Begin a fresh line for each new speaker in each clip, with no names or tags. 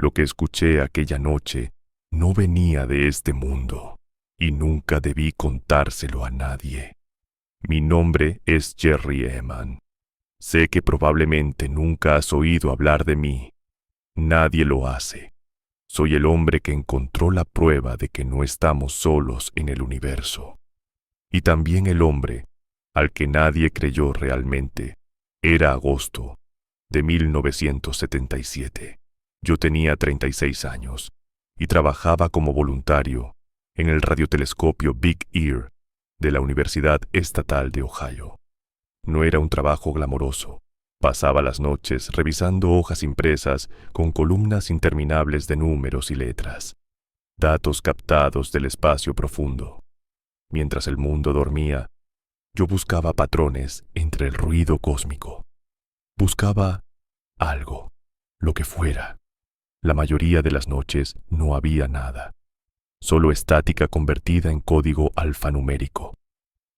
Lo que escuché aquella noche no venía de este mundo y nunca debí contárselo a nadie. Mi nombre es Jerry Eman. Sé que probablemente nunca has oído hablar de mí. Nadie lo hace. Soy el hombre que encontró la prueba de que no estamos solos en el universo. Y también el hombre al que nadie creyó realmente. Era agosto de 1977. Yo tenía 36 años y trabajaba como voluntario en el radiotelescopio Big Ear de la Universidad Estatal de Ohio. No era un trabajo glamoroso. Pasaba las noches revisando hojas impresas con columnas interminables de números y letras, datos captados del espacio profundo. Mientras el mundo dormía, yo buscaba patrones entre el ruido cósmico. Buscaba algo, lo que fuera. La mayoría de las noches no había nada, solo estática convertida en código alfanumérico.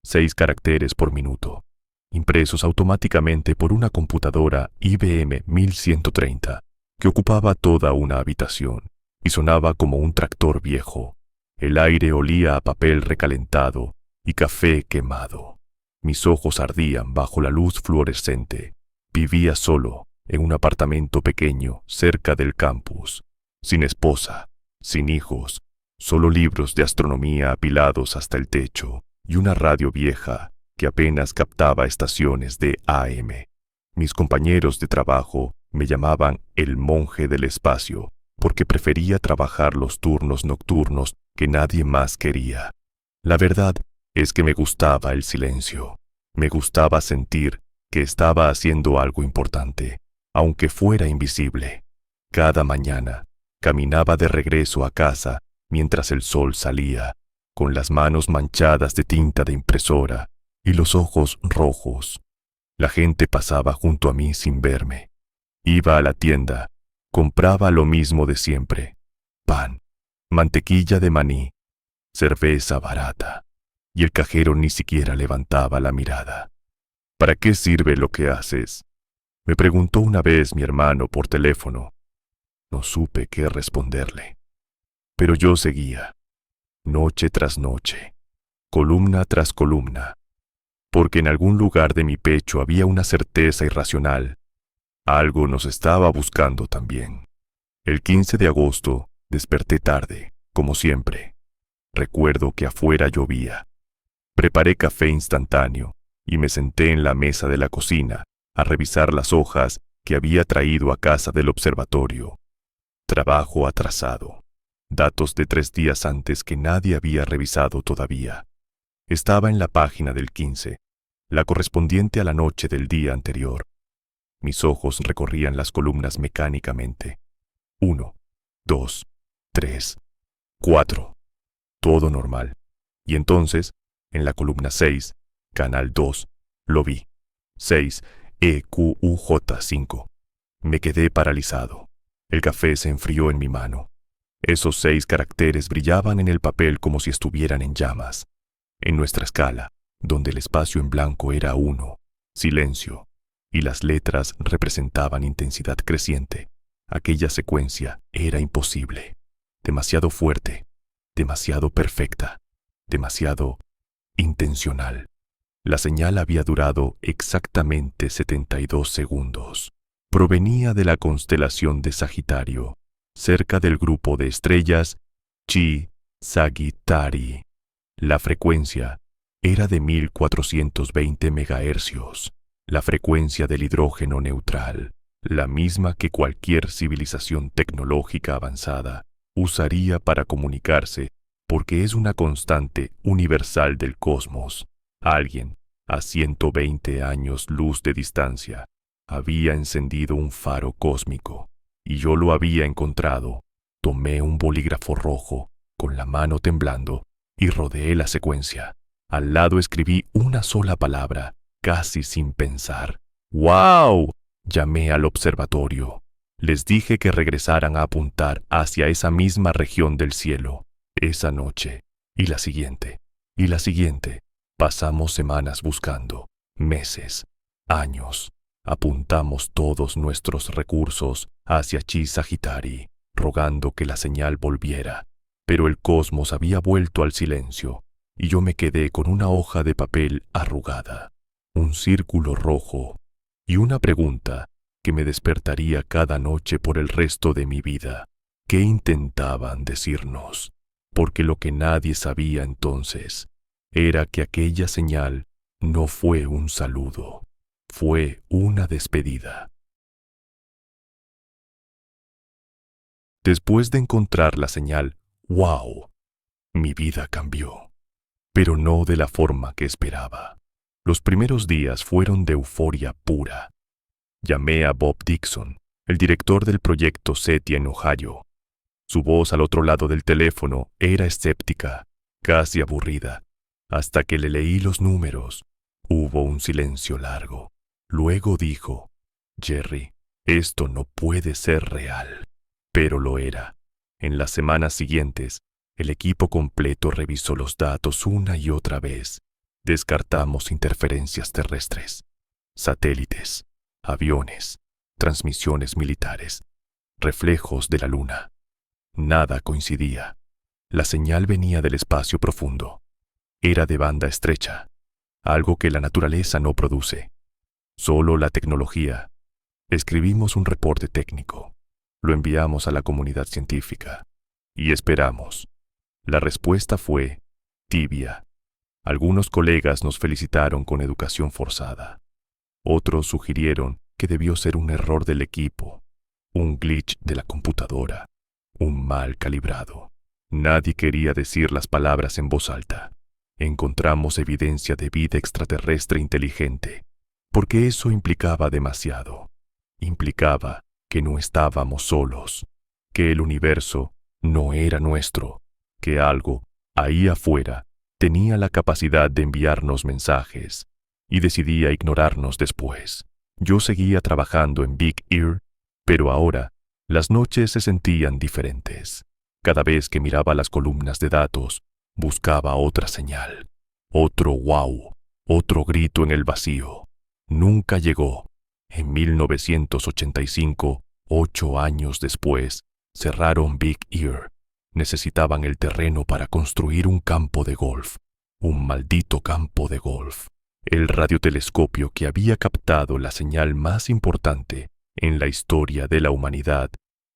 6 caracteres por minuto, impresos automáticamente por una computadora IBM 1130 que ocupaba toda una habitación y sonaba como un tractor viejo. El aire olía a papel recalentado y café quemado. Mis ojos ardían bajo la luz fluorescente. Vivía solo en un apartamento pequeño cerca del campus, sin esposa, sin hijos, solo libros de astronomía apilados hasta el techo y una radio vieja que apenas captaba estaciones de AM. Mis compañeros de trabajo me llamaban el monje del espacio porque prefería trabajar los turnos nocturnos que nadie más quería. La verdad es que me gustaba el silencio. Me gustaba sentir que estaba haciendo algo importante, aunque fuera invisible. Cada mañana caminaba de regreso a casa mientras el sol salía, con las manos manchadas de tinta de impresora y los ojos rojos. La gente pasaba junto a mí sin verme. Iba a la tienda, compraba lo mismo de siempre: pan, mantequilla de maní, cerveza barata, y el cajero ni siquiera levantaba la mirada. ¿Para qué sirve lo que haces?, me preguntó una vez mi hermano por teléfono. No supe qué responderle. Pero yo seguía, noche tras noche, columna tras columna, porque en algún lugar de mi pecho había una certeza irracional. Algo nos estaba buscando también. El 15 de agosto desperté tarde, como siempre. Recuerdo que afuera llovía. Preparé café instantáneo y me senté en la mesa de la cocina a revisar las hojas que había traído a casa del observatorio. Trabajo atrasado. Datos de 3 días antes que nadie había revisado todavía. Estaba en la página del 15, la correspondiente a la noche del día anterior. Mis ojos recorrían las columnas mecánicamente. 1, 2, 3, 4. Todo normal. Y entonces, en la columna 6, canal 2, lo vi. 6, EQUJ5. Me quedé paralizado. El café se enfrió en mi mano. Esos 6 caracteres brillaban en el papel como si estuvieran en llamas. En nuestra escala, donde el espacio en blanco era 1, silencio, y las letras representaban intensidad creciente, aquella secuencia era imposible. Demasiado fuerte, demasiado perfecta, demasiado intencional. La señal había durado exactamente 72 segundos. Provenía de la constelación de Sagitario, cerca del grupo de estrellas Chi Sagittarii. La frecuencia era de 1420 megahercios, la frecuencia del hidrógeno neutral, la misma que cualquier civilización tecnológica avanzada usaría para comunicarse, porque es una constante universal del cosmos. Alguien, a 120 años luz de distancia, había encendido un faro cósmico, y yo lo había encontrado. Tomé un bolígrafo rojo, con la mano temblando, y rodeé la secuencia. Al lado escribí una sola palabra, casi sin pensar. ¡Wow! Llamé al observatorio. Les dije que regresaran a apuntar hacia esa misma región del cielo. Esa noche, y la siguiente, y la siguiente, pasamos semanas buscando, meses, años. Apuntamos todos nuestros recursos hacia Chi Sagittarii, rogando que la señal volviera, pero el cosmos había vuelto al silencio y yo me quedé con una hoja de papel arrugada, un círculo rojo y una pregunta que me despertaría cada noche por el resto de mi vida. ¿Qué intentaban decirnos? Porque lo que nadie sabía entonces era que aquella señal no fue un saludo, fue una despedida. Después de encontrar la señal, ¡wow!, mi vida cambió, pero no de la forma que esperaba. Los primeros días fueron de euforia pura. Llamé a Bob Dixon, el director del proyecto SETI en Ohio. Su voz al otro lado del teléfono era escéptica, casi aburrida. Hasta que le leí los números, hubo un silencio largo. Luego dijo, «Jerry, esto no puede ser real». Pero lo era. En las semanas siguientes, el equipo completo revisó los datos una y otra vez. Descartamos interferencias terrestres, satélites, aviones, transmisiones militares, reflejos de la luna. Nada coincidía. La señal venía del espacio profundo. Era de banda estrecha, algo que la naturaleza no produce. Solo la tecnología. Escribimos un reporte técnico. Lo enviamos a la comunidad científica y esperamos. La respuesta fue tibia. Algunos colegas nos felicitaron con educación forzada. Otros sugirieron que debió ser un error del equipo, un glitch de la computadora, un mal calibrado. Nadie quería decir las palabras en voz alta. Encontramos evidencia de vida extraterrestre inteligente, porque eso implicaba demasiado. Implicaba que no estábamos solos, que el universo no era nuestro, que algo, ahí afuera, tenía la capacidad de enviarnos mensajes, y decidía ignorarnos después. Yo seguía trabajando en Big Ear, pero ahora las noches se sentían diferentes. Cada vez que miraba las columnas de datos, buscaba otra señal, otro wow, otro grito en el vacío. Nunca llegó. En 1985, 8 años después, cerraron Big Ear. Necesitaban el terreno para construir un campo de golf, un maldito campo de golf. El radiotelescopio que había captado la señal más importante en la historia de la humanidad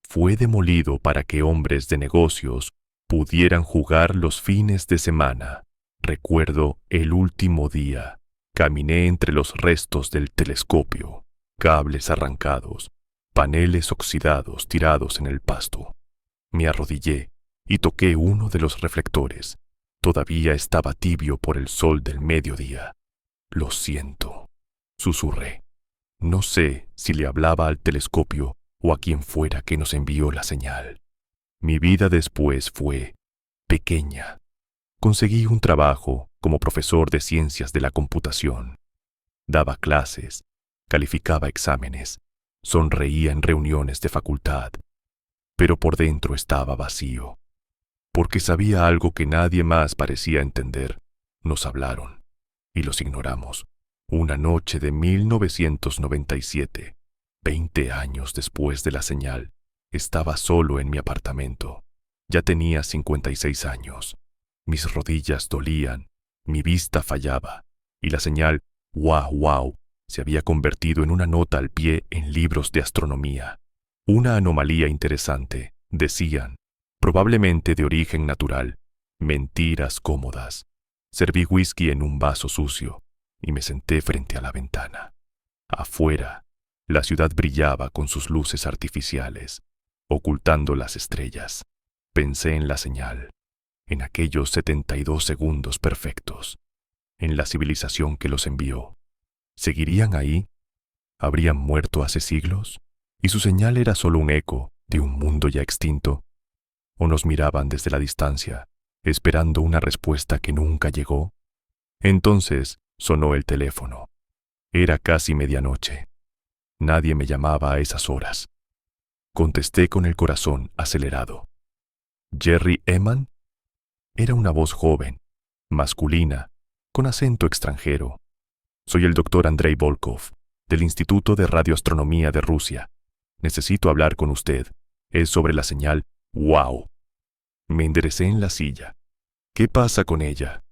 fue demolido para que hombres de negocios pudieran jugar los fines de semana. Recuerdo el último día. Caminé entre los restos del telescopio, cables arrancados, paneles oxidados tirados en el pasto. Me arrodillé y toqué uno de los reflectores. Todavía estaba tibio por el sol del mediodía. «Lo siento», susurré. No sé si le hablaba al telescopio o a quien fuera que nos envió la señal. Mi vida después fue pequeña. Conseguí un trabajo como profesor de ciencias de la computación. Daba clases, calificaba exámenes, sonreía en reuniones de facultad, pero por dentro estaba vacío. Porque sabía algo que nadie más parecía entender. Nos hablaron y los ignoramos. Una noche de 1997, 20 años después de la señal, estaba solo en mi apartamento. Ya tenía 56 años. Mis rodillas dolían, mi vista fallaba, y la señal «wow, wow» se había convertido en una nota al pie en libros de astronomía. Una anomalía interesante, decían, probablemente de origen natural, mentiras cómodas. Serví whisky en un vaso sucio y me senté frente a la ventana. Afuera, la ciudad brillaba con sus luces artificiales, ocultando las estrellas. Pensé en la señal, en aquellos 72 segundos perfectos, en la civilización que los envió. ¿Seguirían ahí? ¿Habrían muerto hace siglos? ¿Y su señal era solo un eco de un mundo ya extinto? ¿O nos miraban desde la distancia, esperando una respuesta que nunca llegó? Entonces sonó el teléfono. Era casi medianoche. Nadie me llamaba a esas horas. Contesté con el corazón acelerado. ¿Jerry Eman? Era una voz joven, masculina, con acento extranjero. Soy el doctor Andrei Volkov, del Instituto de Radioastronomía de Rusia. Necesito hablar con usted. Es sobre la señal ¡Wow! Me enderecé en la silla. ¿Qué pasa con ella?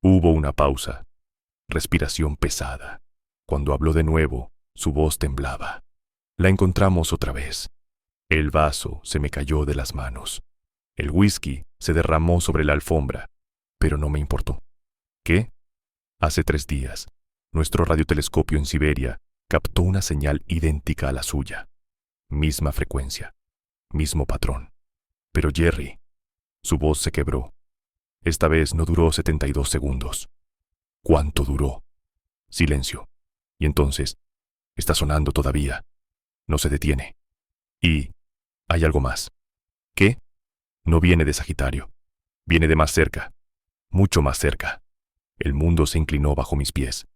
Hubo una pausa. Respiración pesada. Cuando habló de nuevo, su voz temblaba. La encontramos otra vez. El vaso se me cayó de las manos. El whisky se derramó sobre la alfombra, pero no me importó. ¿Qué? Hace 3 días, nuestro radiotelescopio en Siberia captó una señal idéntica a la suya. Misma frecuencia, mismo patrón. Pero Jerry, su voz se quebró. Esta vez no duró 72 segundos. ¿Cuánto duró? Silencio. Y entonces, está sonando todavía. No se detiene. Y hay algo más. ¿Qué? No viene de Sagitario. Viene de más cerca. Mucho más cerca. El mundo se inclinó bajo mis pies.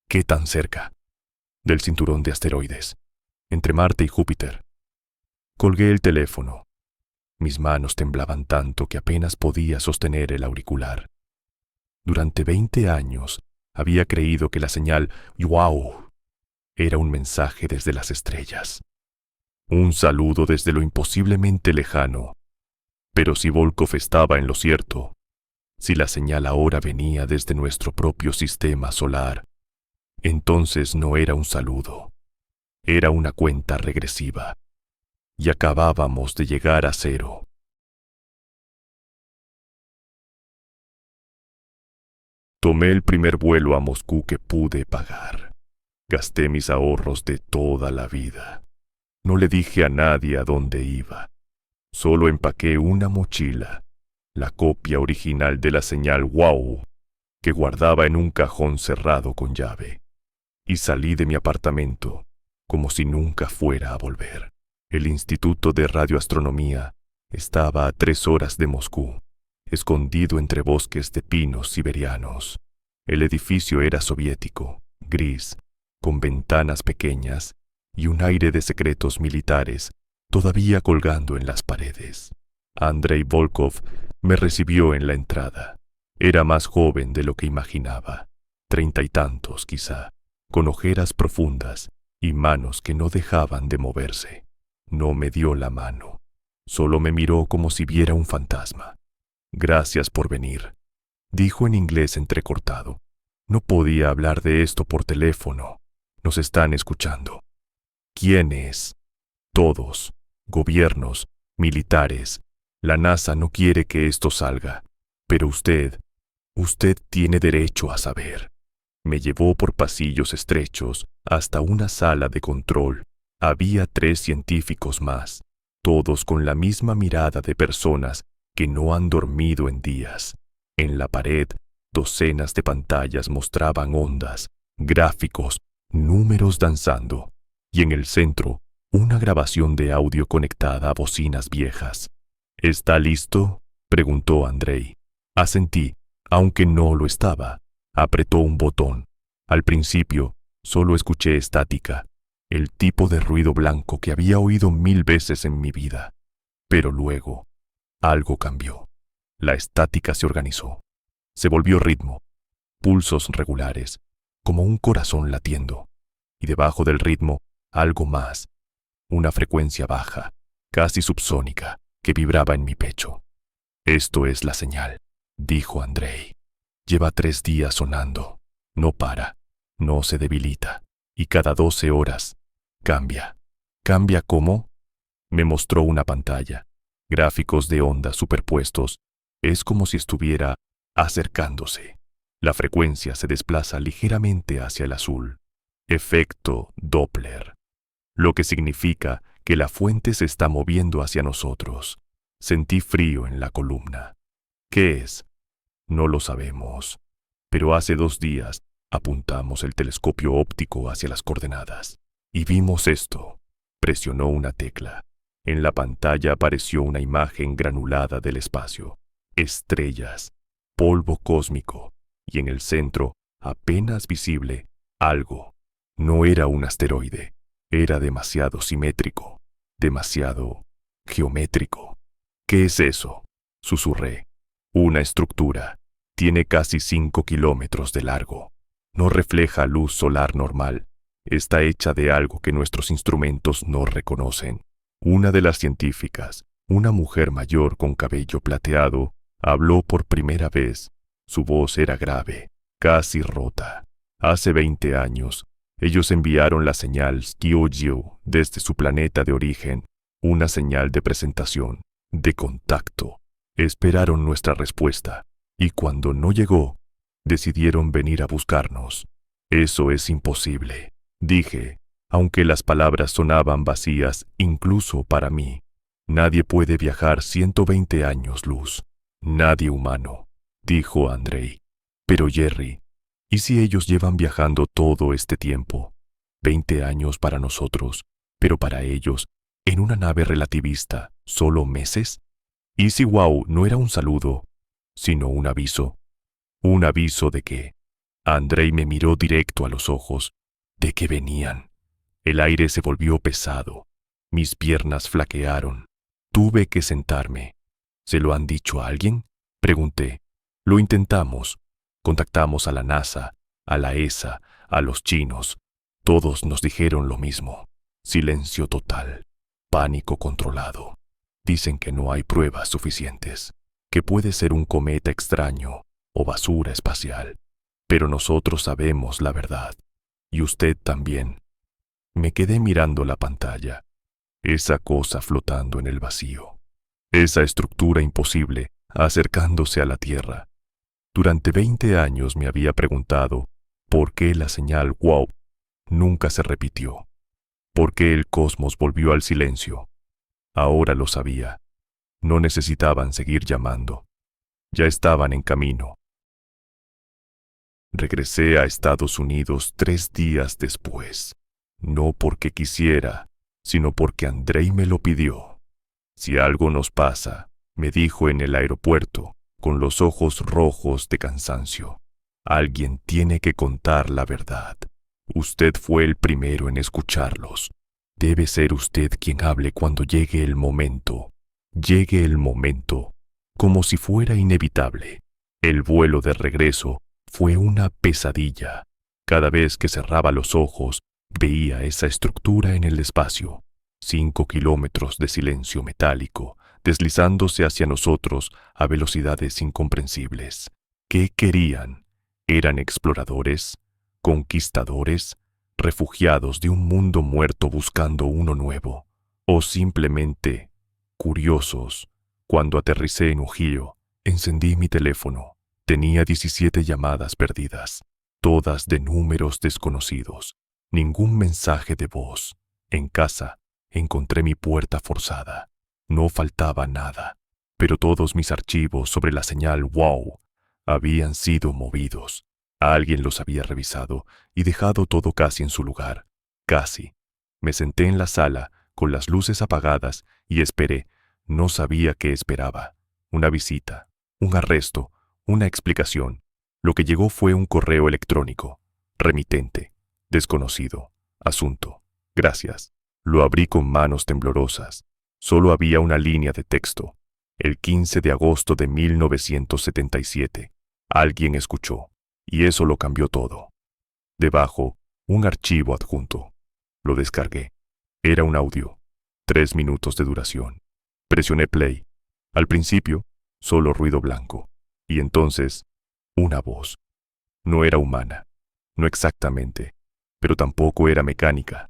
¿Qué tan cerca? Del cinturón de asteroides. Entre Marte y Júpiter. Colgué el teléfono. Mis manos temblaban tanto que apenas podía sostener el auricular. Durante 20 años había creído que la señal ¡Wow! Era un mensaje desde las estrellas. Un saludo desde lo imposiblemente lejano. Pero si Volkov estaba en lo cierto, si la señal ahora venía desde nuestro propio sistema solar, entonces no era un saludo, era una cuenta regresiva, y acabábamos de llegar a 0. Tomé el primer vuelo a Moscú que pude pagar. Gasté mis ahorros de toda la vida. No le dije a nadie a dónde iba. Solo empaqué una mochila, la copia original de la señal ¡Wow!, que guardaba en un cajón cerrado con llave, y salí de mi apartamento como si nunca fuera a volver. El Instituto de Radioastronomía estaba a 3 horas de Moscú, escondido entre bosques de pinos siberianos. El edificio era soviético, gris, con ventanas pequeñas y un aire de secretos militares todavía colgando en las paredes. Andrei Volkov me recibió en la entrada. Era más joven de lo que imaginaba, 30 y tantos quizá, con ojeras profundas y manos que no dejaban de moverse. No me dio la mano, solo me miró como si viera un fantasma. Gracias por venir, dijo en inglés entrecortado. No podía hablar de esto por teléfono. Nos están escuchando. ¿Quién es? Todos. Gobiernos, militares. La NASA no quiere que esto salga. Pero usted tiene derecho a saber. Me llevó por pasillos estrechos hasta una sala de control. Había 3 científicos más, todos con la misma mirada de personas que no han dormido en días. En la pared, docenas de pantallas mostraban ondas, gráficos, números danzando, y en el centro, una grabación de audio conectada a bocinas viejas. ¿Está listo?, preguntó Andrei. Asentí, aunque no lo estaba. Apretó un botón. Al principio, solo escuché estática, el tipo de ruido blanco que había oído 1000 veces en mi vida. Pero luego, algo cambió. La estática se organizó. Se volvió ritmo, pulsos regulares, como un corazón latiendo. Y debajo del ritmo, algo más. Una frecuencia baja, casi subsónica, que vibraba en mi pecho. Esto es la señal, dijo Andrei. Lleva 3 días sonando. No para, no se debilita. Y cada 12 horas, cambia. ¿Cambia cómo? Me mostró una pantalla. Gráficos de ondas superpuestos. Es como si estuviera acercándose. La frecuencia se desplaza ligeramente hacia el azul. Efecto Doppler. Lo que significa que la fuente se está moviendo hacia nosotros. Sentí frío en la columna. ¿Qué es? No lo sabemos. Pero hace 2 días apuntamos el telescopio óptico hacia las coordenadas. Y vimos esto. Presionó una tecla. En la pantalla apareció una imagen granulada del espacio. Estrellas, polvo cósmico, y en el centro, apenas visible, algo. No era un asteroide. Era demasiado simétrico, demasiado geométrico. ¿Qué es eso?, susurré. Una estructura. Tiene casi 5 kilómetros de largo. No refleja luz solar normal. Está hecha de algo que nuestros instrumentos no reconocen. Una de las científicas, una mujer mayor con cabello plateado, habló por primera vez. Su voz era grave, casi rota. Hace 20 años, ellos enviaron la señal Skiojio desde su planeta de origen, una señal de presentación, de contacto. Esperaron nuestra respuesta, y cuando no llegó, decidieron venir a buscarnos. Eso es imposible, dije, aunque las palabras sonaban vacías incluso para mí. Nadie puede viajar 120 años luz. Nadie humano, dijo Andrei. Pero Jerry, ¿y si ellos llevan viajando todo este tiempo? 20 años para nosotros, pero para ellos, en una nave relativista, ¿solo meses? ¿Y si wow no era un saludo, sino un aviso? ¿Un aviso de qué? Andrei me miró directo a los ojos. ¿De qué venían? El aire se volvió pesado. Mis piernas flaquearon. Tuve que sentarme. ¿Se lo han dicho a alguien? Pregunté. Lo intentamos. Contactamos a la NASA, a la ESA, a los chinos. Todos nos dijeron lo mismo. Silencio total. Pánico controlado. Dicen que no hay pruebas suficientes, que puede ser un cometa extraño o basura espacial. Pero nosotros sabemos la verdad. Y usted también. Me quedé mirando la pantalla. Esa cosa flotando en el vacío. Esa estructura imposible acercándose a la Tierra. Durante 20 años me había preguntado por qué la señal wow nunca se repitió. ¿Por qué el cosmos volvió al silencio? Ahora lo sabía. No necesitaban seguir llamando. Ya estaban en camino. Regresé a Estados Unidos 3 días después. No porque quisiera, sino porque Andrei me lo pidió. Si algo nos pasa, me dijo en el aeropuerto, con los ojos rojos de cansancio, alguien tiene que contar la verdad. Usted fue el primero en escucharlos. Debe ser usted quien hable cuando llegue el momento. Llegue el momento, como si fuera inevitable. El vuelo de regreso fue una pesadilla. Cada vez que cerraba los ojos, veía esa estructura en el espacio. 5 kilómetros de silencio metálico, deslizándose hacia nosotros a velocidades incomprensibles. ¿Qué querían? ¿Eran exploradores? ¿Conquistadores? ¿Refugiados de un mundo muerto buscando uno nuevo? ¿O simplemente curiosos? Cuando aterricé en Ujio, encendí mi teléfono. Tenía 17 llamadas perdidas, todas de números desconocidos. Ningún mensaje de voz. En casa, encontré mi puerta forzada. No faltaba nada, pero todos mis archivos sobre la señal wow habían sido movidos. Alguien los había revisado y dejado todo casi en su lugar. Casi. Me senté en la sala, con las luces apagadas, y esperé. No sabía qué esperaba. Una visita, un arresto, una explicación. Lo que llegó fue un correo electrónico. Remitente. Desconocido. Asunto. Gracias. Lo abrí con manos temblorosas. Solo había una línea de texto. El 15 de agosto de 1977. Alguien escuchó. Y eso lo cambió todo. Debajo, un archivo adjunto. Lo descargué. Era un audio. 3 minutos de duración. Presioné play. Al principio, solo ruido blanco. Y entonces, una voz. No era humana. No exactamente. Pero tampoco era mecánica.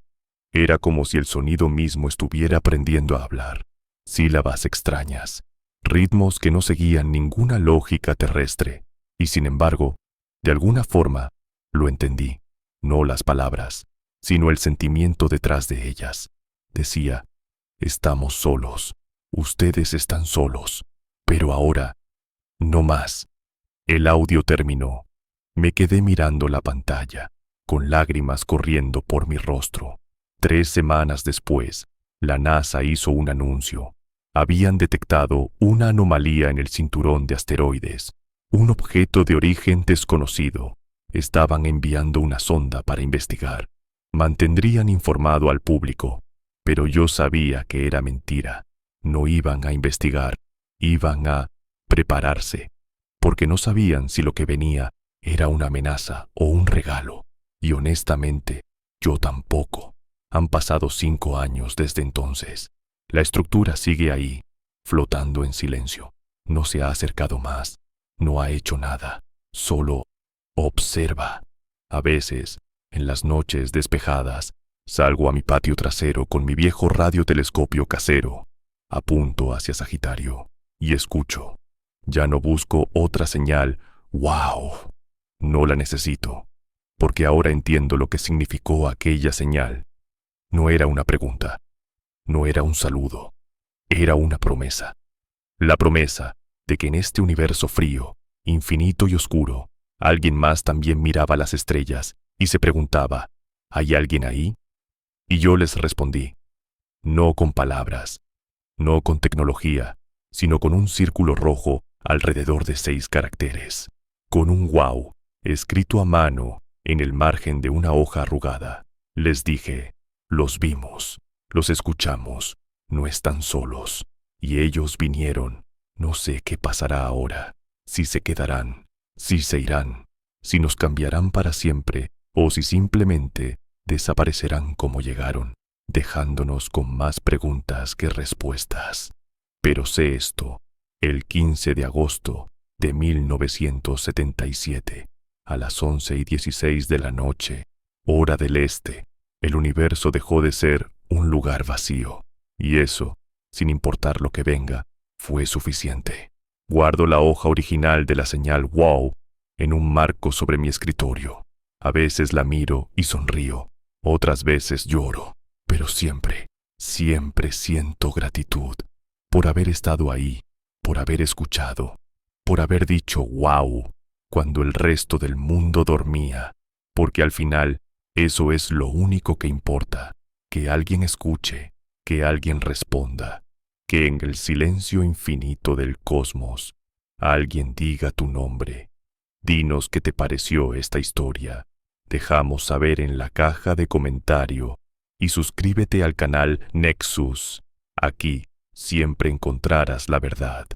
Era como si el sonido mismo estuviera aprendiendo a hablar. Sílabas extrañas. Ritmos que no seguían ninguna lógica terrestre. Y sin embargo, de alguna forma, lo entendí. No las palabras, sino el sentimiento detrás de ellas. Decía, estamos solos. Ustedes están solos. Pero ahora, no más. El audio terminó. Me quedé mirando la pantalla, con lágrimas corriendo por mi rostro. 3 semanas después, la NASA hizo un anuncio. Habían detectado una anomalía en el cinturón de asteroides. Un objeto de origen desconocido. Estaban enviando una sonda para investigar. Mantendrían informado al público, pero yo sabía que era mentira. No iban a investigar, iban a prepararse, porque no sabían si lo que venía era una amenaza o un regalo. Y honestamente, yo tampoco. Han pasado 5 años desde entonces. La estructura sigue ahí, flotando en silencio. No se ha acercado más, no ha hecho nada, solo observa. A veces, en las noches despejadas, salgo a mi patio trasero con mi viejo radiotelescopio casero, apunto hacia Sagitario y escucho. Ya no busco otra señal. ¡Wow! No la necesito, porque ahora entiendo lo que significó aquella señal. No era una pregunta, no era un saludo, era una promesa. La promesa de que en este universo frío, infinito y oscuro, alguien más también miraba las estrellas y se preguntaba, ¿hay alguien ahí? Y yo les respondí, no con palabras, no con tecnología, sino con un círculo rojo alrededor de 6 caracteres, con un wow escrito a mano en el margen de una hoja arrugada. Les dije, los vimos, los escuchamos, no están solos. Y ellos vinieron. No sé qué pasará ahora, si se quedarán, si se irán, si nos cambiarán para siempre o si simplemente desaparecerán como llegaron, dejándonos con más preguntas que respuestas. Pero sé esto, el 15 de agosto de 1977, a las 11:16 de la noche, hora del este, el universo dejó de ser un lugar vacío, y eso, sin importar lo que venga, fue suficiente. Guardo la hoja original de la señal WOW en un marco sobre mi escritorio. A veces la miro y sonrío, otras veces lloro, pero siempre, siempre siento gratitud por haber estado ahí, por haber escuchado, por haber dicho wow cuando el resto del mundo dormía, porque al final eso es lo único que importa, que alguien escuche, que alguien responda, que en el silencio infinito del cosmos alguien diga tu nombre. Dinos qué te pareció esta historia. Dejamos saber en la caja de comentario y suscríbete al canal Nexus. Aquí siempre encontrarás la verdad.